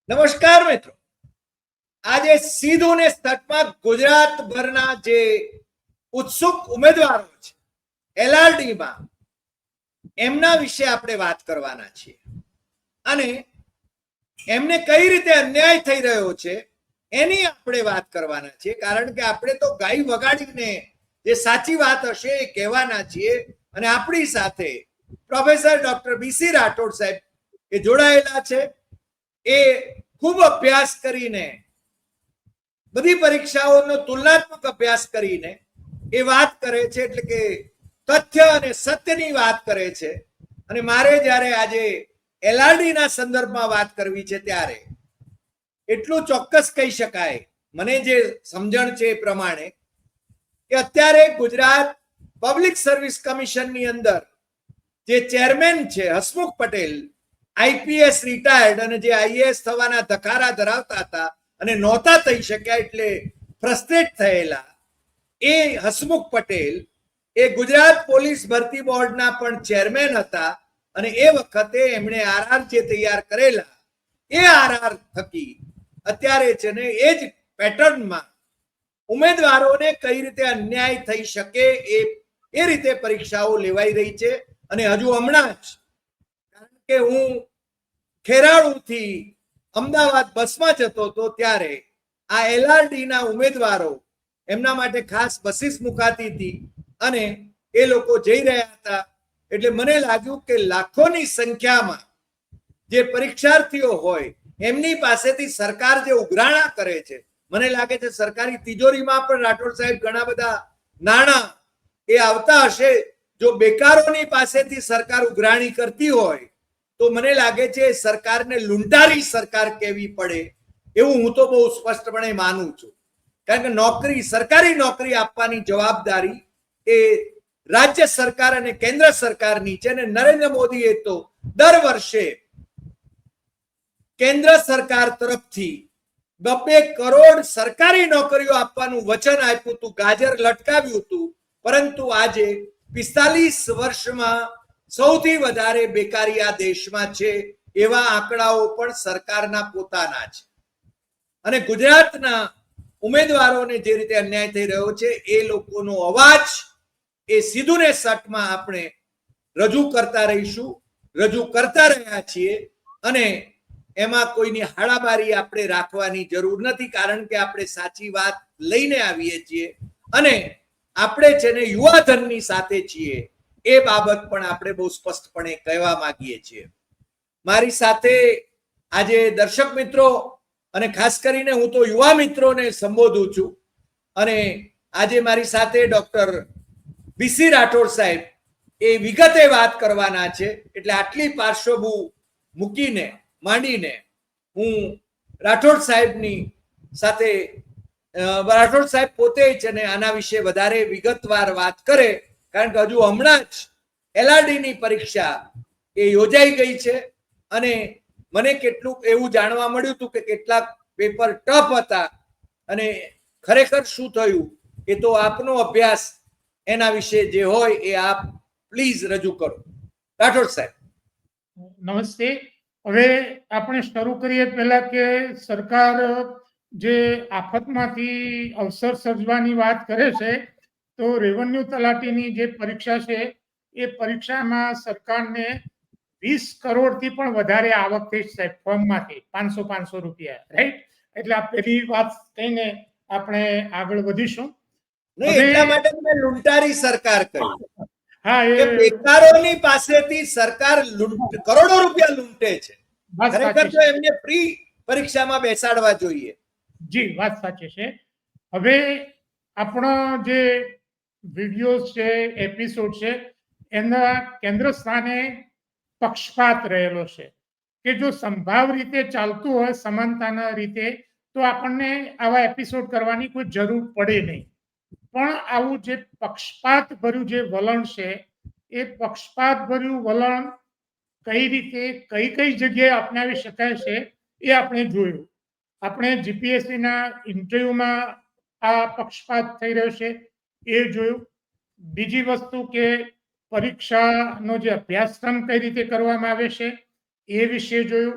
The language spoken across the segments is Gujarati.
નમસ્કાર મિત્રો, આજે સીધું ને સટમાં ગુજરાતભરના જે ઉત્સુક ઉમેદવારો છે એલઆરડીમાં એમના વિશે આપણે વાત કરવાના છીએ અને એમને કઈ રીતે અન્યાય થઈ રહ્યો છે એની આપણે વાત કરવાના છીએ, કારણ કે આપણે તો ગાય વગાડીને જે સાચી વાત હશે એ કહેવાના છીએ. અને આપણી સાથે પ્રોફેસર ડોક્ટર બીસી રાઠોડ સાહેબ એ જોડાયેલા છે. એ ખૂબ અભ્યાસ કરીને બધી પરીક્ષાઓનો તુલનાત્મક અભ્યાસ કરીને એ વાત કરે છે, એટલે કે તથ્ય અને સત્યની વાત કરે છે. અને મારે જ્યારે આજે એલઆરડી ના સંદર્ભમાં વાત કરવી છે ત્યારે એટલું ચોક્કસ કહી શકાય મને જે સમજણ છે એ પ્રમાણે કે અત્યારે ગુજરાત પબ્લિક સર્વિસ કમિશનની અંદર જે ચેરમેન છે હસમુખ પટેલ, આઈપીએસ રિટાયર્ડ અને જે આઈએએસ થવાના ધકારા ધરાવતા હતા અને નહોતા થઈ શક્યા એટલે ફ્રસ્ટ્રેટ થયેલા એ હસમુખ પટેલ એ ગુજરાત પોલીસ ભરતી બોર્ડના પણ ચેરમેન હતા. અને એ વખતે એમણે આરઆર જે તૈયાર કરેલા એ આરઆર થકી અત્યારે છે ને એ જ પેટર્નમાં ઉમેદવારોને કઈ રીતે અન્યાય થઈ શકે એ રીતે પરીક્ષાઓ લેવાઈ રહી છે. અને હજુ હમણાં જ, કારણ કે હું ખેરાળુથી અમદાવાદ બસમાં જતો હતો ત્યારે આ એલઆરડી ના ઉમેદવારો એમના માટે ખાસ બસીસ મુકાતી હતી અને એ લોકો જઈ રહ્યા હતા. એટલે મને લાગ્યું કે લાખોની સંખ્યામાં જે પરીક્ષાર્થીઓ હોય એમની પાસેથી સરકાર જે ઉઘરાણા કરે છે, મને લાગે છે સરકારી તિજોરીમાં પણ રાઠોડ સાહેબ ઘણા બધા નાણાં એ આવતા હશે. જો બેકારોની પાસેથી સરકાર ઉઘરાણી કરતી હોય તો મને લાગે છે સરકારને લૂંટારી સરકાર કહેવી પડે એવું હું તો બહુ સ્પષ્ટપણે માનું છું. કારણ કે નોકરી, સરકારી નોકરી આપવાની જવાબદારી એ રાજ્ય સરકાર અને કેન્દ્ર સરકારની છે. અને નરેન્દ્ર મોદીએ તો દર વર્ષે કેન્દ્ર સરકાર તરફથી 2 કરોડ સરકારી નોકરીઓ આપવાનું વચન આપ્યું હતું, ગાજર લટકાવ્યું હતું. પરંતુ આજે 45 વર્ષમાં સૌથી વધારે બેકારી આ દેશમાં છે એવા આંકડાઓ પણ સરકારના પોતાના છે. અને ગુજરાતના ઉમેદવારોને જે રીતે અન્યાય થઈ રહ્યો છે એ લોકોનો અવાજ એ સીધું ને સટમાં આપણે રજૂ કરતા રહીશું, રજૂ કરતા રહ્યા છીએ. અને એમાં કોઈની હાડાબારી આપણે રાખવાની જરૂર નથી, કારણ કે આપણે સાચી વાત લઈને આવીએ છીએ અને આપણે છે ને યુવાધનની સાથે છીએ એ બાબત પણ આપણે બહુ સ્પષ્ટપણે કહેવા માંગીએ છીએ. મારી સાથે આજે દર્શક મિત્રો અને ખાસ કરીને હું તો યુવા મિત્રોને સંબોધું છું. અને આજે મારી સાથે ડોક્ટર બીસી રાઠોડ સાહેબ એ વિગતે વાત કરવાના છે. એટલે આટલી પાર્શ્વભૂમિ મૂકીને માંડીને હું રાઠોડ સાહેબની સાથે, રાઠોડ સાહેબ પોતે જ અને આના વિશે વધારે વિગતવાર વાત કરે, કારણ કે હજુ હમણાં જ એલઆરડીની પરીક્ષા એ યોજાઈ ગઈ છે. અને મને કેટલુંક એવું જાણવા મળ્યું હતું કે કેટલાક પેપર ટફ હતા અને ખરેખર શું થયું એ તો આપનો અભ્યાસ એના વિશે જે હોય એ આપ પ્લીઝ રજૂ કરો. રાઠોડ સાહેબ. નમસ્તે. હવે આપણે શરૂ કરીએ પહેલા કે સરકાર જે આફતમાંથી અવસર સર્જવાની વાત કરે છે તો રેવન્યુ તલાટીની જે પરીક્ષા છે એ પરીક્ષામાં સરકારને 20 કરોડથી પણ વધારે આવક થઈ છે ફોર્મમાંથી, 500 રૂપિયા, રાઈટ? એટલે આ પહેલી વાત કહીને આપણે આગળ વધીશું. એટલા માટે મેં લૂંટારી સરકાર કહી. હા, કે બેકારોની પાસેથી સરકાર કરોડો રૂપિયા લૂંટે છે. ખરેખર તો એમને ફ્રી પરીક્ષામાં બેસાડવા જોઈએ. જી, વાત સાચી છે. હવે આપણો જે વિડીયો છે, એપિસોડ છે, એના કેન્દ્ર સ્થાને પક્ષપાત રહેલો છે કે જો સંભાવ રીતે ચાલતું હોય સમાનતાના રીતે તો આપણને આવા એપિસોડ કરવાની કોઈ જરૂર પડે નહીં. પણ આવું જે પક્ષપાત ભર્યું જે વલણ છે એ પક્ષપાત ભર્યું વલણ કઈ રીતે કઈ કઈ જગ્યાએ અપનાવી શકાય છે એ આપણે જોયું. આપણે જીપીએસસીના ઇન્ટરવ્યુમાં આ પક્ષપાત થઈ રહ્યો છે એ જોયું. બીજી વસ્તુ કે પરીક્ષાનો જે અભ્યાસક્રમ કઈ રીતે કરવામાં આવે છે એ વિશે જોયું.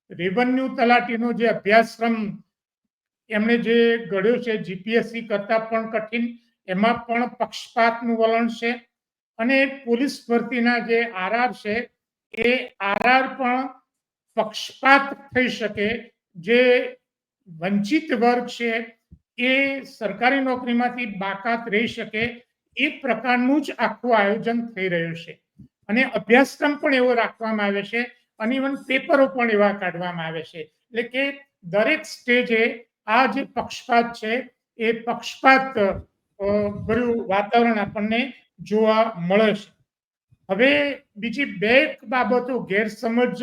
રેવન્યુ તલાટીનો જે અભ્યાસક્રમ એમણે જે ઘડ્યો છે જીપીએસસી કરતા પણ કઠિન, એમાં પણ પક્ષપાતનું વલણ છે. અને પોલીસ ભરતીના જે આરઆર છે એ આરઆર પણ પક્ષપાત થઈ શકે, જે વંચિત વર્ગ છે એ સરકારી નોકરીમાંથી બાકાત રહી શકે, એ પ્રકારનું જ આખું આયોજન થઈ રહ્યું છે. અને અભ્યાસક્રમ પણ એવો રાખવામાં આવે છે અને ઇવન પેપરો પણ એવા કાઢવામાં આવે છે. એટલે કે દરેક સ્ટેજે આ જે પક્ષપાત છે એ પક્ષપાત ભર્યું વાતાવરણ આપણને જોવા મળે છે. હવે બીજી બે બાબતો ગેરસમજ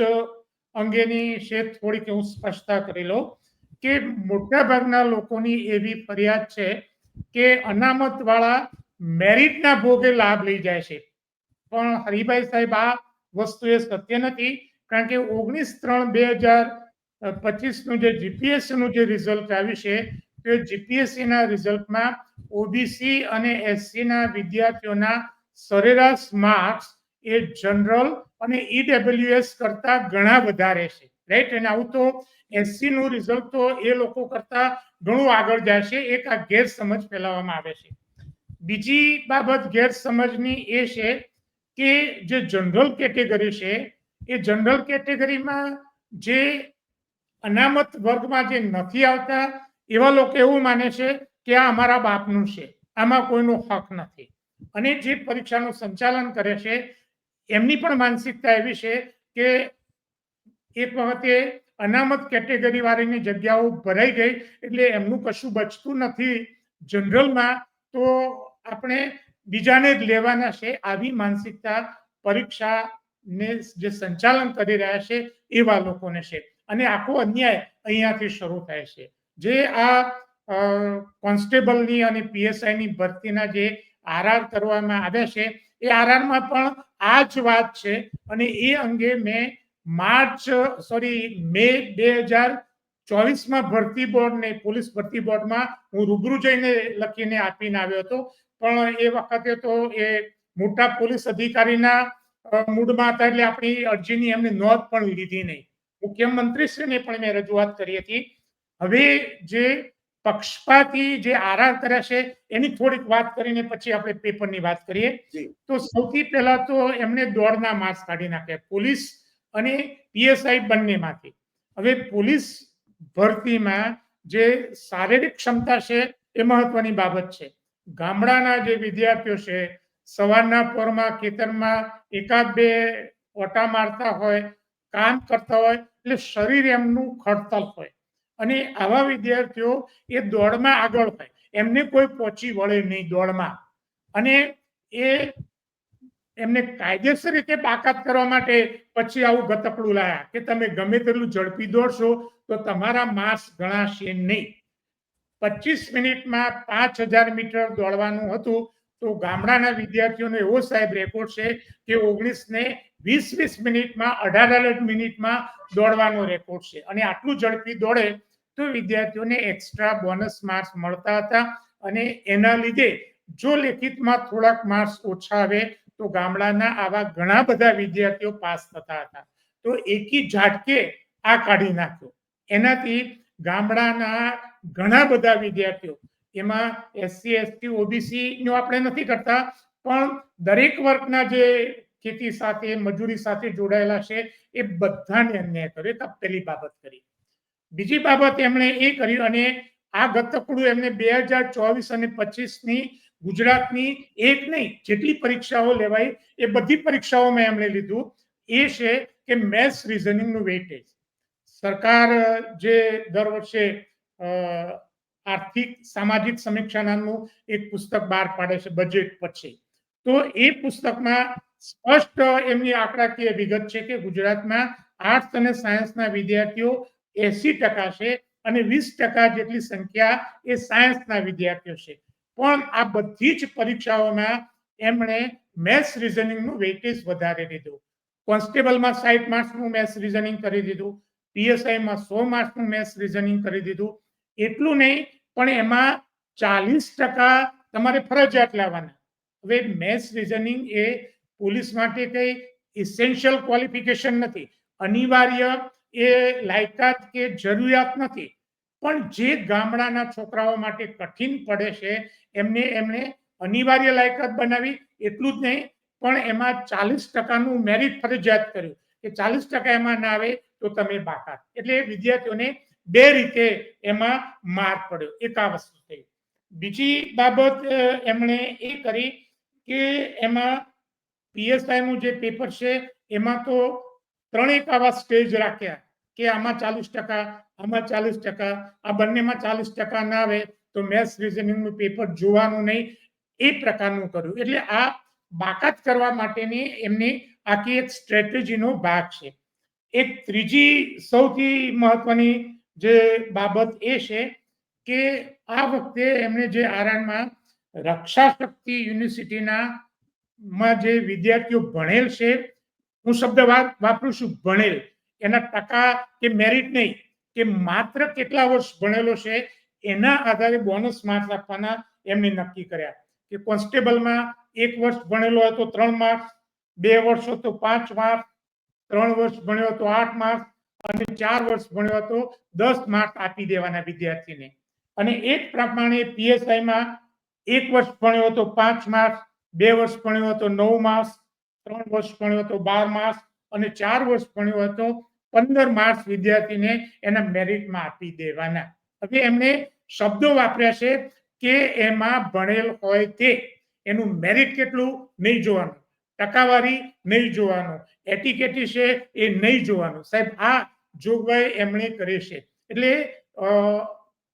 અંગેની છે, થોડીક હું સ્પષ્ટતા કરી લઉં કે મોટાભાગના લોકોની એવી ફરિયાદ છે કે અનામત વાળા મેરિટના ભોગે લાભ લઈ જાય છે. પણ હરિભાઈ સાહેબ, આ વસ્તુ એ સત્ય નથી, કારણ કે 19/3/2025 નું જે જીપીએસસી નું જે રિઝલ્ટ આવ્યું છે તે જીપીએસસી ના રિઝલ્ટમાં ઓબીસી અને એસસી ના વિદ્યાર્થીઓના સરેરાશ માર્ક્સ એ જનરલ અને ઈડબ્લ્યુએસ કરતા ઘણા વધારે છે, રાઈટ. અને આવું તો એસસી નું રિઝલ્ટ તો એ લોકો કરતા ઘણું આગળ જાય છે. એક આ ગેરસમજ ફેલાવવામાં આવે છે. બીજી બાબત ગેરસમજની એ છે કે જે જનરલ કેટેગરી છે એ જનરલ કેટેગરીમાં જે અનામત વર્ગમાં જે નથી આવતા એવા લોકો એવું માને છે કે આ અમારા બાપનું છે, આમાં કોઈનો હક નથી. અને જે પરીક્ષાનું સંચાલન કરે છે એમની પણ માનસિકતા એવી છે કે એક વખતે અનામત કેટેગરી વાળાની જગ્યાઓ ભરાઈ ગઈ એટલે એમનું કશું બચતું નથી જનરલમાં, તો આપણે બીજાને જ લેવાના છે. આવી માનસિકતા પરીક્ષાને જે સંચાલન કરી રહ્યા છે એવા લોકોને છે. અને આખો અન્યાય અહીંયાથી શરૂ થાય છે. જે આ કોન્સ્ટેબલની અને પીએસઆઈની ભરતીના જે આરઆર કરવામાં આવ્યા છે એ આરઆરમાં પણ આ જ વાત છે. અને એ અંગે મેં મે 2024માં ભરતી બોર્ડ ને પોલીસ ભરતી બોર્ડમાં હું રૂબરૂ જઈને લખીને આપીને આવ્યો હતો. પણ એ વખતે તો એ મોટા પોલીસ અધિકારીના મૂડમાં હતા એટલે આપણી અરજીની એમને નોંધ પણ લીધી નહીં. મુખ્યમંત્રીશ્રીને પણ મેં રજૂઆત કરી હતી. હવે જે પક્ષપાતી જે આરઆર કર્યા છે એની થોડીક વાત કરીને પછી આપણે પેપરની વાત કરીએ. તો સૌથી પહેલા તો એમને દોડના માર્ક્સ કાઢી નાખ્યા પોલીસ અને પીએસઆઈ બંનેમાંથી. હવે પોલીસ ભરતીમાં જે શારીરિક ક્ષમતા છે એ મહત્વની બાબત છે. ગામડાના જે વિદ્યાર્થીઓ છે સવારના પોરમાં ખેતરમાં એકાદ બે ઓટા મારતા હોય, કામ કરતા હોય, એટલે શરીર એમનું ખડતલ હોય. અને આવા વિદ્યાર્થીઓ એ દોડમાં આગળ હોય, એમને કોઈ પહોંચી વળે નહીં દોડમાં. અને એ એમને કાયદેસર રીતે બાકાત કરવા માટે પછી આવું ગતકડું લાયા કે તમે ગમે તેટલું ઝડપી દોડશો તો તમારા માર્ક્સ ગણાશે નહીં. 25 મિનિટમાં 5000 મીટર દોડવાનું હતું તો ગામડાના વિદ્યાર્થીઓનો એવો સાહેબ રેકોર્ડ છે કે 19 ને 20 મિનિટમાં 18 મિનિટમાં દોડવાનો રેકોર્ડ છે. અને આટલું ઝડપી દોડે તો વિદ્યાર્થીઓને એક્સ્ટ્રા બોનસ માર્ક્સ મળતા હતા. અને એના લીધે જો લેખિતમાં થોડાક માર્ક્સ ઓછા આવે તો ગામડાના આવા ઘણા બધા વિદ્યાર્થીઓ પાસ થતા હતા. તો એકી ઝાટકે આ કાઢી નાખ્યો. એનાથી ગામડાના ઘણા બધા વિદ્યાર્થીઓ, એમાં એસસી એસટી ઓબીસી નો આપણે નથી કરતા, પણ દરેક વર્ગના જે ખેતી સાથે મજૂરી સાથે જોડાયેલા છે એ બધાને અન્યાય કર્યો. તો પહેલી બાબત કરી. બીજી બાબત એમણે એ કરી, અને આ ગતકડું એમને 2024 અને 25ની ગુજરાતની એક નહીં જેટલી પરીક્ષાઓ લેવાય એ બધી પરીક્ષાઓમાં એમણે લીધું. એ છે કે મેથ્સ રીઝનિંગનું વેઇટેજ. સરકાર જે દર વર્ષે આર્થિક સામાજિક સમીક્ષા નામનું એક પુસ્તક બહાર પાડે છે બજેટ પછી, તો એ પુસ્તકમાં સ્પષ્ટ એમની આંકડાકીય વિગત છે કે ગુજરાતમાં આર્ટ્સ અને સાયન્સના વિદ્યાર્થીઓ 80% છે અને 20% જેટલી સંખ્યા એ સાયન્સના વિદ્યાર્થીઓ છે. પણ આ બધી જ પરીક્ષાઓમાં એમણે મેથ્સ રીઝનિંગનું વેઇટેજ વધારી દીધું. કોન્સ્ટેબલમાં 60 માર્ક્સનું મેથ્સ રીઝનિંગ કરી દીધું, પીએસઆઈમાં 100 માર્ક્સનું મેથ્સ રીઝનિંગ કરી દીધું. એટલું નહીં, પણ એમાં 40% તમારે ફરજિયાત લાવવાના. હવે મેથ્સ રીઝનિંગ એ પોલીસ માટે કઈ ઇસેન્શિયલ ક્વોલિફિકેશન નથી, અનિવાર્ય એ લાયકાત કે જરૂરિયાત નથી, પણ જે ગામડાના છોકરાઓ માટે કઠિન પડે છે એમને અનિવાર્ય લાયકાત બનાવી. એટલું જ નહીં, પણ એમાં 40% મેરિટ ફરજિયાત કર્યું કે 40% એમાં ના આવે તો તમે બાકાત. એટલે વિદ્યાર્થીઓને બે રીતે એમાં માર પડ્યો. એક આ વસ્તુ થઈ. બીજી બાબત એમણે એ કરી કે એમાં પીએસઆઈ નું જે પેપર છે એમાં તો ત્રણેક આવા સ્ટેજ રાખ્યા કે આમાં 40%, આમાં 40%, આ બંનેમાં 40% ના આવે તો મેથ્સ રીઝનિંગ નું પેપર જોવાનું નહીં, એ પ્રકારનું કર્યું. એટલે આ બાકાત કરવા માટેની એમની આખી એક સ્ટ્રેટેજીનો ભાગ છે. એક ત્રીજી સૌથી મહત્વની જે બાબત એ છે કે આ વખતે એમણે જે આરણમાં રક્ષા શક્તિ યુનિવર્સિટીના માં જે વિદ્યાર્થીઓ ભણેલ છે, હું શબ્દ વાપરું છું ભણેલ, એના ટકા કે મેરિટ નહીં, કે માત્ર કેટલા વર્ષ ભણેલો છે એના આધારે બોનસ માર્ક્સ આપવાના એમને નક્કી કર્યા. કે કોન્સ્ટેબલમાં 1 વર્ષ ભણેલો હોય તો 3 માર્ક્સ, 2 વર્ષ હોય તો 5 માર્ક્સ, 3 વર્ષ ભણ્યો તો 8 માર્ક્સ અને 4 વર્ષ ભણ્યો તો 10 માર્ક્સ આપી દેવાના વિદ્યાર્થીને. અને એ જ પ્રમાણે પીએસઆઈમાં 1 વર્ષ ભણ્યો તો 5 માર્ક્સ, 2 વર્ષ ભણ્યો તો 9 માર્ક્સ, 3 વર્ષ ભણ્યો તો 12 માર્ક્સ અને 4 વર્ષ ભણ્યો તો 15 માર્ક્સ વિદ્યાર્થીને એના મેરિટમાં આપી દેવાના. હવે એમને શબ્દો વાપર્યા છે કે એમાં ભણેલ હોય તે એનું મેરિટ કેટલું નહીં જોવાનું, ટકાવારી નહીં જોવાનું, એટીકેટી છે એ નહીં જોવાનું. સાહેબ, આ જોગવાઈ એમણે કરી છે. એટલે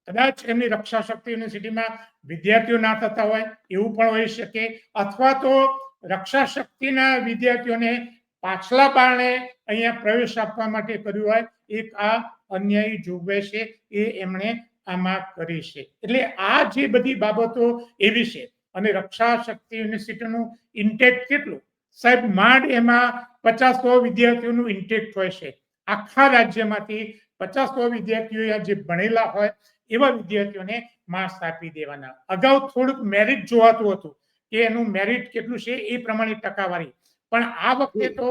કદાચ એમની રક્ષા શક્તિ યુનિવર્સિટીમાં વિદ્યાર્થીઓ ના થતા હોય એવું પણ હોઈ શકે, અથવા તો રક્ષા શક્તિના વિદ્યાર્થીઓને પાછલા બારણે અહીંયા પ્રવેશ આપવા માટે કર્યું હોય, એક આ અન્યાયી જોગવાઈ છે એ એમણે આમાં કરી છે. એટલે આ જે બધી બાબતો એવી છે. અને રક્ષા શક્તિ યુનિવર્સિટીનું ઇન્ટેક કેટલું સાહેબ? માંડ એમાં 50-100 વિદ્યાર્થીઓનું ઇન્ટેક હોય છે. આખા રાજ્યમાંથી 50-100 વિદ્યાર્થીઓ જે ભણેલા હોય એવા વિદ્યાર્થીઓને માર્ક્સ આપી દેવાના. અગાઉ થોડુંક મેરિટ જોવાતું હતું કે એનું મેરિટ કેટલું છે એ પ્રમાણે ટકાવારી, પણ આ વખતે તો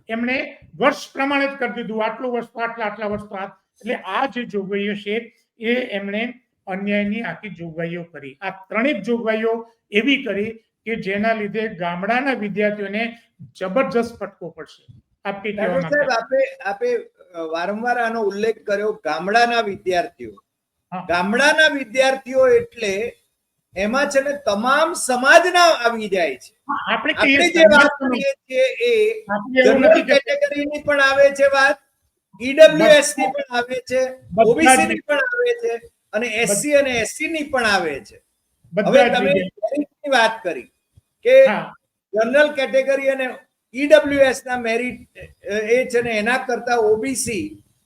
એમણે વર્ષ પ્રમાણે જ કરી દીધું. આટલું વર્ષ તો આટલા વર્ષ તો એટલે આ જે જોગવાઈઓ છે એ એમણે અન્યાયની આખી જોગવાઈઓ કરી. આ ત્રણેક જોગવાઈઓ એવી કરી કે જેના લીધે ગામડાના વિદ્યાર્થીઓને જબરજસ્ત ફટકો પડશે. આપે વારંવાર આનો ઉલ્લેખ કર્યો, ગામડાના વિદ્યાર્થીઓ. ગામડાના વિદ્યાર્થીઓ એટલે એમાં છે ને તમામ સમાજના આવી જાય છે. આપણે જે વાત કરીએ છીએ એ જનરલ કેટેગરીની પણ આવે છે વાત, ઈડબ્લ્યુએસ ની પણ આવે છે, ઓબીસી ની પણ આવે છે અને એસસી અને એસસી ની પણ આવે છે. હવે તમે મેરિટની વાત કરી કે જનરલ કેટેગરી અને ઈડબ્લ્યુએસ ના મેરિટ એ છે ને એના કરતા ઓબીસી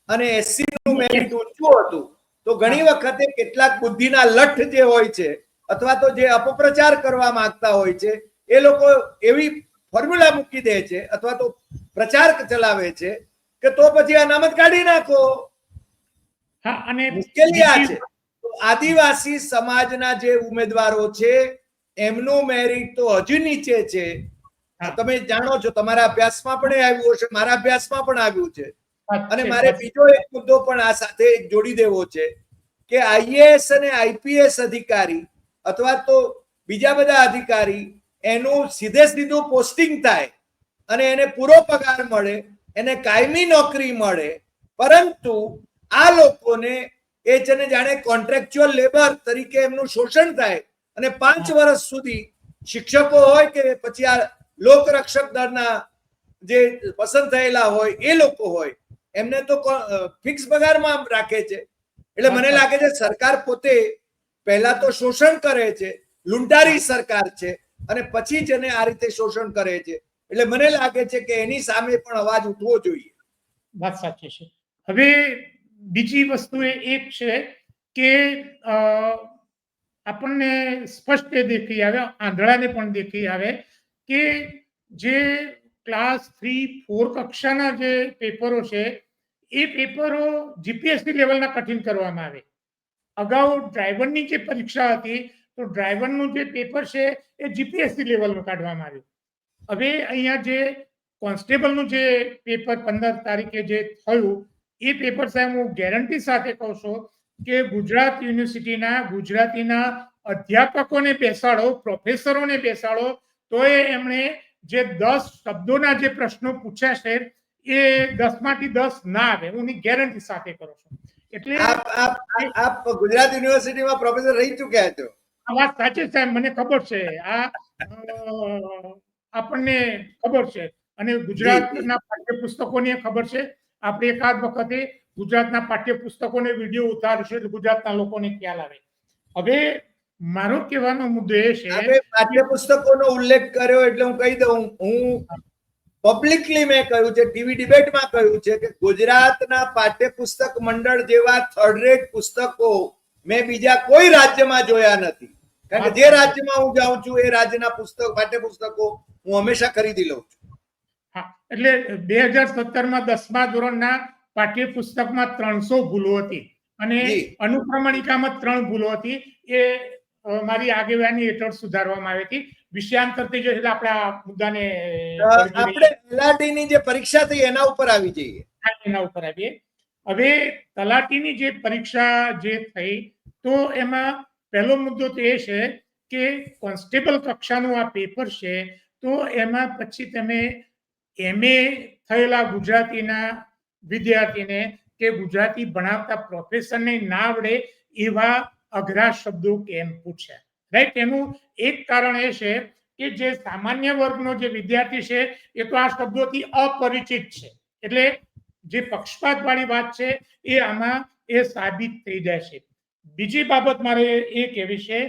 અને એસસી નું મેરિટ ઊંચું હતું. તો ઘણી વખતે કેટલાક બુદ્ધિના લઠ્ઠ જે હોય છે અથવા તો જે અપપ્રચાર કરવા માંગતા હોય છે એ લોકો એવી ફોર્મ્યુલા મૂકી દે છે અથવા તો પ્રચાર ચલાવે છે કે તો પછી અનામત કાઢી નાખો. મુશ્કેલી આ છે. આદિવાસી સમાજના જે ઉમેદવારો છે એમનું મેરિટ તો હજુ નીચે છે. તમે જાણો છો, તમારા અભ્યાસમાં પણ આવ્યું હશે, મારા અભ્યાસમાં પણ આવ્યું છે. અને મારે બીજો એક મુદ્દો પણ આ સાથે જોડી દેવો છે કે આઈએએસ અને આઈપીએસ અધિકારી અથવા તો બીજા બધા અધિકારી એનું સીધે સીધું પોસ્ટિંગ થાય અને એને પૂરો પગાર મળે, એને કાયમી નોકરી મળે, પરંતુ આ લોકોને એ છે ને જાણે કોન્ટ્રાક્ચ્યુઅલ લેબર તરીકે એમનું શોષણ થાય અને 5 વર્ષ સુધી શિક્ષકો હોય કે પછી આ લોકરક્ષક દળના જે પસંદ થયેલા હોય એ લોકો હોય એમને તો ફિક્સ પગારમાં રાખે છે. એટલે મને લાગે છે સરકાર પોતે પહેલા તો શોષણ કરે છે, લૂંટારી સરકાર છે, અને પછી જ એને આ રીતે શોષણ કરે છે. એટલે મને લાગે છે કે એની સામે પણ અવાજ ઉઠવો જોઈએ. વાત સાચી છે. હવે બીજી વસ્તુ એક છે કે આપણને સ્પષ્ટ દેખી આવે, આંધળાને પણ દેખી આવે કે જે ક્લાસ 3-4 કક્ષાના જે પેપરો છે એ પેપરો જીપીએસસી લેવલના કઠિન કરવામાં આવે. અગાઉ ડ્રાઈવરની જે પરીક્ષા હતી તો ડ્રાઈવરનું જે પેપર છે એ જીપીએસસી લેવલનું કાઢવામાં આવ્યું. હવે અહીંયા જે કોન્સ્ટેબલનું જે પેપર 15 તારીખે જે થયું એ પેપર સાહેબ હું ગેરંટી સાથે કહું છું કે ગુજરાત યુનિવર્સિટીના ગુજરાતીના અધ્યાપકોને બેસાડો, પ્રોફેસરોને બેસાડો, તો એમણે જે 10 શબ્દોના જે પ્રશ્નો પૂછ્યા છે એ 10 માંથી 10 ના આવે, હું ગેરંટી સાથે કરું છું. એટલે આપ ગુજરાત યુનિવર્સિટીમાં પ્રોફેસર રહી ચૂક્યા છો. આ વાત સાચી સાહેબ, મને ખબર છે, આ આપણને ખબર છે, અને ગુજરાતના પાઠ્યપુસ્તકોને ખબર છે. આપણે એકાદ વખતે ગુજરાતના પાઠ્યપુસ્તકોને વિડીયો ઉતારશું એટલે ગુજરાતના લોકોને ખ્યાલ આવે. હવે મારો કહેવાનો મુદ્દો એ છે, આપણે પાઠ્યપુસ્તકોનો ઉલ્લેખ કર્યો એટલે હું કહી દઉં, હું પબ્લિકલી મેં કહ્યું છે, ટીવી ડિબેટમાં કહ્યું છે કે ગુજરાતના પાઠ્યપુસ્તક મંડળ જેવા થર્ડ રેટ પુસ્તકો મેં બીજા કોઈ રાજ્યમાં જોયા નથી. કારણ કે જે રાજ્યમાં હું જાઉં છું એ રાજ્યના પાઠ્યપુસ્તકો હું હંમેશા ખરીદી લઉં છું. હા, એટલે 2017માં 10મા ધોરણના પાઠ્યપુસ્તકમાં 300 ભૂલો હતી અને અનુક્રમણિકામાં 3 ભૂલો હતી. એ મારી આગેવાની હેઠળ સુધારવામાં આવી હતી. વિષયાંતરથી જો એટલે આપણે આ મુદ્દાને આપણે તલાટીની જે પરીક્ષા થઈ એના ઉપર આવી જઈએ. એના ઉપર આવીએ. હવે તલાટીની જે પરીક્ષા જે થઈ તો એમાં પહેલો મુદ્દો તો એ છે કે કોન્સ્ટેબલ કક્ષાનું આ પેપર છે, તો એમાં પછી તમે MA થયેલા ગુજરાતીના વિદ્યાર્થીને કે ગુજરાતી ભણાવતા પ્રોફેસરને ના આવડે એવા અઘરા શબ્દો કેમ પૂછ્યા, રાઈટ? એનું એક કારણ એ છે કે જે સામાન્ય વર્ગનો જે વિદ્યાર્થી છે એ તો આ શબ્દોથી અપરિચિત છે, એટલે જે પક્ષપાત વાળી વાત છે એ આમાં એ સાબિત થઈ જાય છે. બીજી બાબત મારે એ કહેવી છે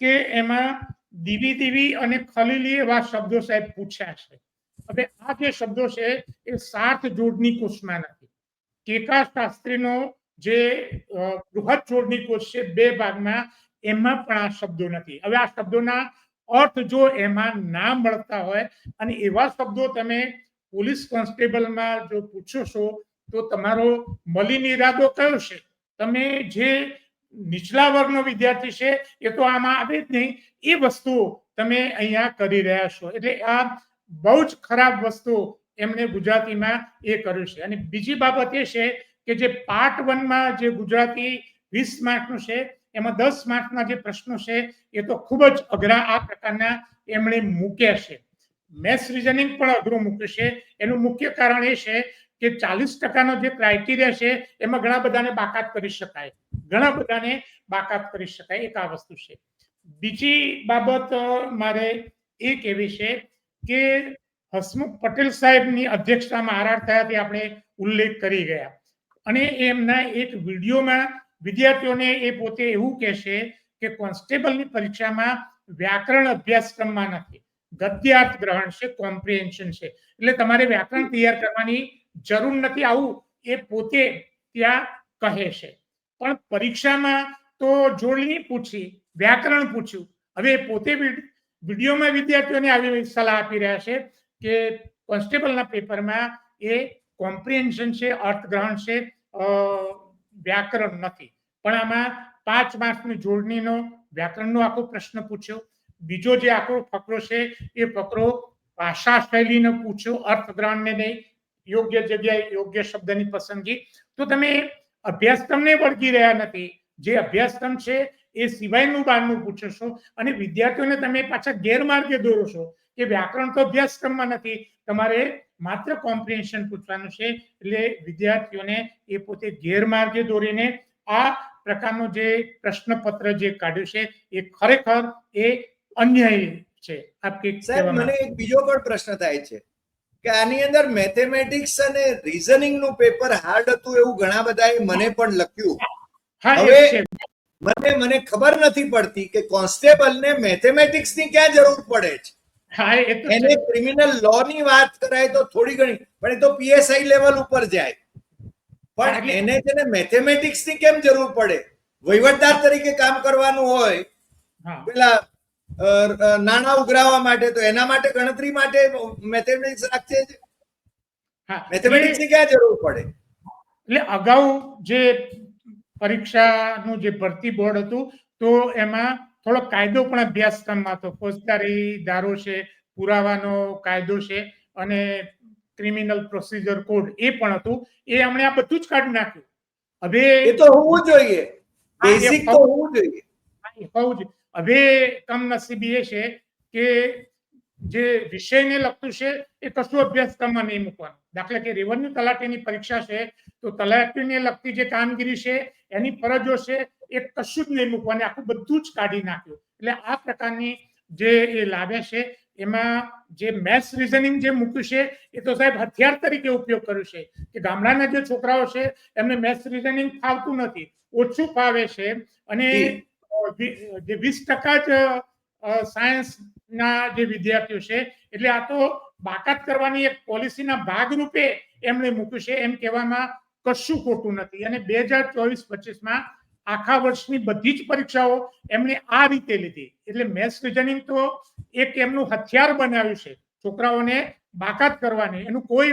કે એમાં દીવી અને ખલીલી એવા શબ્દો સાહેબ પૂછ્યા છે. હવે આ જે શબ્દો છે એ 7 જોડની કોષમાં નથી. કેકા શાસ્ત્રીનો જે બૃહદ જોડની કોષ છે 2 ભાગમાં, એમાં પણ આ શબ્દો નથી. હવે આ શબ્દોના અર્થ જો એમાં ના મળતા હોય અને એવા શબ્દો તમે પોલીસ કોન્સ્ટેબલમાં જો પૂછો છો તો તમારો મલિન ઈરાદો કયો છે? તમે જે નીચલા વર્ગનો વિદ્યાર્થી છે એ તો આમાં આવે જ નહીં, એ વસ્તુ તમે અહીંયા કરી રહ્યા છો. એટલે આ બહુ જ ખરાબ વસ્તુ એમણે ગુજરાતીમાં એ કર્યું છે. અને બીજી બાબત એ છે કે જે પાર્ટ 1માં જે ગુજરાતી 20 માર્કનું છે એમાં 10 માર્કના જે પ્રશ્નો છે એ તો ખૂબ જ અઘરા આ પ્રકારના એમણે મૂક્યા છે. મેથ્સ રીઝનિંગ પણ અઘરું મૂક્યું છે. એનું મુખ્ય કારણ એ છે કે 40%નો જે ક્રાઇટેરિયા છે એમાં ઘણા બધાને બાકાત કરી શકાય, એક આ વસ્તુ છે. બીજી બાબત મારે એ કહેવી છે કે હસમુખ પટેલ સાહેબની અધ્યક્ષતામાં RR થયા તે આપણે ઉલ્લેખ કરી ગયા, અને એમના એક વિડીયોમાં વિદ્યાર્થીઓને એ પોતે એવું કહેશે કે કોન્સ્ટેબલની પરીક્ષામાં વ્યાકરણ અભ્યાસક્રમમાં નથી, ગદ્યાર્થ ગ્રહણ છે, કોમ્પ્રિહેન્શન છે, એટલે તમારે વ્યાકરણ તૈયાર કરવાની જરૂર નથી, આવું એ પોતે ત્યાં કહે છે. પણ પરીક્ષામાં તો જોડણી પૂછી, વ્યાકરણ પૂછ્યું. હવે પોતે વિડીયોમાં વિદ્યાર્થીઓને આવી સલાહ આપી રહ્યા છે કે કોન્સ્ટેબલના પેપરમાં એ કોમ્પ્રિહેન્શન છે, અર્થગ્રહણ છે, વ્યાકરણ નથી. પણ આમાં 5 માર્કની જોડણીનો વ્યાકરણનો આખો પ્રશ્ન પૂછ્યો. બીજો જે આખો ફકરો છે એ ફકરો ભાષા શૈલીનો પૂછ્યો, અર્થગ્રહણને નહીં, યોગ્ય જગ્યાએ યોગ્ય શબ્દની પસંદગી. તો તમે અભ્યાસક્રમને વળગી રહ્યા નથી, જે અભ્યાસક્રમ છે એ સિવાયનું બહારનું પૂછો છો અને વિદ્યાર્થીઓને તમે પાછા ગેરમાર્ગે દોરો છો કે વ્યાકરણ તો અભ્યાસક્રમમાં નથી, તમારે માત્ર કોમ્પ્રિહેન્શન પૂછવાનું છે. એટલે વિદ્યાર્થીઓને એ પોતે ગેરમાર્ગે દોરીને આ પ્રકારનો જે પ્રશ્નપત્ર જે કાઢ્યું છે એ ખરેખર એ અન્યાયી છે. મને એક બીજો પણ પ્રશ્ન થાય છે કે આની અંદર મેથેમેટિક્સ અને રીઝનિંગ નું પેપર હાર્ડ હતું એવું ઘણા બધાએ મને પણ લખ્યું. હવે મને ખબર નથી પડતી કે કોન્સ્ટેબલ ને મેથેમેટિક્સ ની ક્યાં જરૂર પડે છે. એને ક્રિમિનલ લો ની વાત કરાય તો થોડી ઘણી, પણ એ તો PSI લેવલ ઉપર જાય, પણ એને છે ને મેથેમેટિક્સ ની કેમ જરૂર પડે? વહીવટદાર તરીકે કામ કરવાનું હોય, પેલા નાણાં ઉઘરાવવા માટે, તો એના માટે ગણતરી માટે મેથેમેટિક્સ રાખશે જ. મેથેમેટિક્સ ની ક્યાં જરૂર પડે? એટલે અગાઉ જે પરીક્ષાનું જે ભરતી બોર્ડ હતું તો એમાં થોડો કાયદો પણ અભ્યાસક્રમમાં હતો, ફોજદારી ધારો છે, પુરાવાનો કાયદો છે, અને ક્રિમિનલ પ્રોસિજર કોડ એ પણ હતું. એ એમણે આ બધું જ કાઢી નાખ્યું. હવે એ તો હોવું જોઈએ, બેઝિક તો હોવું જોઈએ. હવે કમનસીબી એ છે કે જે વિષયને લગતું છે એ કશું અભ્યાસક્રમમાં નહીં મૂકવાનું. દાખલા કે રેવન્યુ તલાટીની પરીક્ષા છે તો તલાટીને લગતી જે કામગીરી છે એની ફરજો છે એ કશું જ નહીં મૂકવાની, આખું બધું જ કાઢી નાખ્યું. એટલે આ પ્રકારની જે એ લાગે છે એમાં જે મેથ્સ રિઝનિંગ જે મૂક્યું છે એ તો સાહેબ હથિયાર તરીકે ઉપયોગ કર્યું છે કે ગામડાના જે છોકરાઓ છે એમને મેથ્સ રિઝનિંગ ફાવતું નથી, ઓછું ફાવે છે, અને જે 20% જ સાયન્સના જે વિદ્યાર્થીઓ છે એટલે આ તો બાકાત કરવાની એક પોલિસીના ભાગરૂપે એમણે મૂક્યું છે એમ કહેવામાં કશું ખોટું નથી. અને 2024-25માં આખા વર્ષની બધી જ પરીક્ષાઓ એમણે આ રીતે લીધી. એટલે મેથ્સ રિઝનિંગ તો એક એમનું હથિયાર બનાવ્યું છે છોકરાઓને બાકાત કરવાની, એનું કોઈ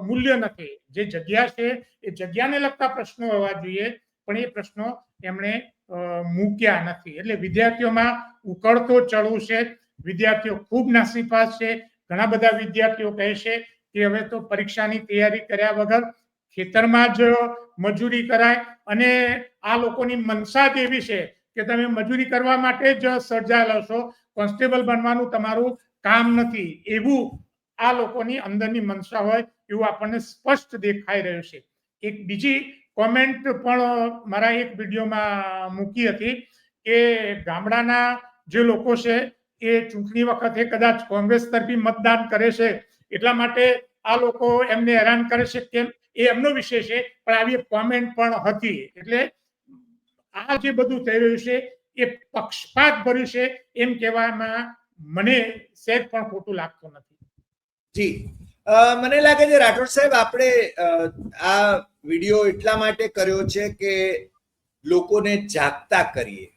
મૂલ્ય નથી. જે જગ્યા છે એ જગ્યાને લગતા પ્રશ્નો હોવા જોઈએ પણ એ પ્રશ્નો એમણે મૂક્યા નથી. એટલે વિદ્યાર્થીઓમાં ઉકળતો ચડવું છે. વિદ્યાર્થીઓ ખૂબ નાસીપાસ છે. ઘણા બધા વિદ્યાર્થીઓ કહે છે કે હવે તો પરીક્ષાની તૈયારી કર્યા વગર ખેતરમાં જ મજૂરી કરાય, અને આ લોકોની મનસા જ એવી છે કે તમે મજૂરી કરવા માટે જ સર્જાયેલા છો, કોન્સ્ટેબલ બનવાનું તમારું કામ નથી, એવું આ લોકોની અંદરની મનસા હોય એવું આપણને સ્પષ્ટ દેખાઈ રહ્યું છે. એક બીજી કોમેન્ટ પણ મારા એક વિડીયોમાં મૂકી હતી કે ગામડાના જે લોકો છે એ ચૂંટણી વખતે કદાચ કોંગ્રેસ તરફી મતદાન કરે છે એટલા માટે આ લોકો એમને હેરાન કરે છે કેમ, એ એમનો વિષય છે, પણ આવી એક કોમેન્ટ પણ હતી. એટલે આ જે બધું થઈ રહ્યું છે એ પક્ષપાત ભર્યું છે એમ કહેવામાં મને સહેજ પણ ખોટું લાગતું નથી. જી, મને લાગે છે રાઠોડ સાહેબ આપણે આ વિડીયો એટલા માટે કર્યો છે કે લોકોને જાગતા કરીએ,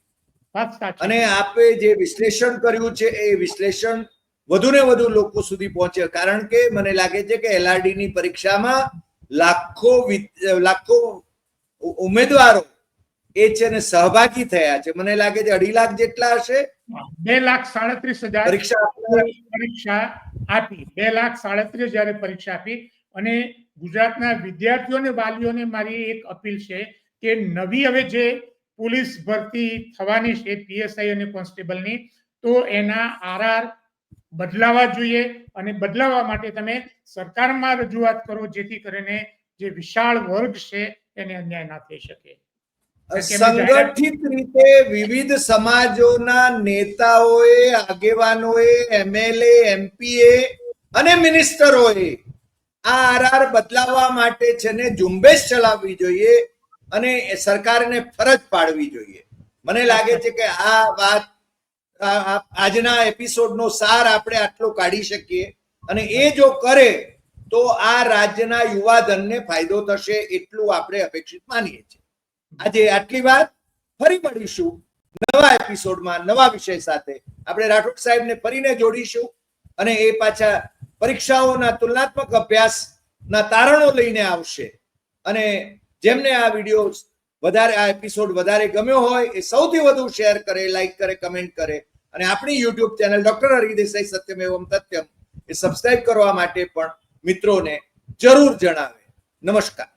અને આપે જે વિશ્લેષણ કર્યું છે એ વિશ્લેષણ વધુ ને વધુ લોકો સુધી પહોંચે. કારણ કે મને લાગે છે કે LRD ની પરીક્ષામાં લાખો ઉમેદવારો એ છે ને સહભાગી થયા છે. મને લાગે છે 2.5 લાખ જેટલા હશે. 2,37,000 પરીક્ષા આપી. 2,37,000 પરીક્ષા આપી. અને ગુજરાતના વિદ્યાર્થીઓ અને વાલીઓને મારી એક અપીલ છે કે નવી હવે જે પોલીસ ભરતી થવાની છે PSI અને કોન્સ્ટેબલની, તો એના RR બદલાવા જોઈએ, અને બદલાવા માટે તમે સરકારમાં રજૂઆત કરો જેથી કરીને જે વિશાળ વર્ગ છે એને અન્યાય ના થઈ શકે. સંગઠિત રીતે વિવિધ સમાજોના નેતાઓએ, આગેવાનોએ, MLA, MPA અને મિનિસ્ટરોએ આ RR બદલાવવા માટે છે ને ઝુંબેશ ચલાવવી જોઈએ અને સરકારને ફરજ પાડવી જોઈએ. મને લાગે છે કે આ વાત આજના એપિસોડનો સાર આપણે આટલો કાઢી શકીએ, અને એ જો કરે તો આ રાજ્યના યુવાધનને ફાયદો થશે એટલું આપણે અપેક્ષિત માનીએ છીએ. આજે આટલી વાત, ફરી મળીશું નવા એપિસોડમાં નવા વિષય સાથે. આપણે રાઠોડ સાહેબને ફરીને જોડીશું અને એ પાછા પરીક્ષાઓના તુલનાત્મક અભ્યાસના તારણો લઈને આવશે. અને જેમને આ વિડીયો વધારે, આ એપિસોડ વધારે ગમ્યો હોય એ સૌથી વધુ શેર કરે, લાઈક કરે, કમેન્ટ કરે, અને આપણી યુટ્યુબ ચેનલ ડોક્ટર હરિદેસાઈ સત્યમેવમ તથ્યમ એ સબસ્ક્રાઇબ કરવા માટે પણ મિત્રોને જરૂર જણાવે. નમસ્કાર.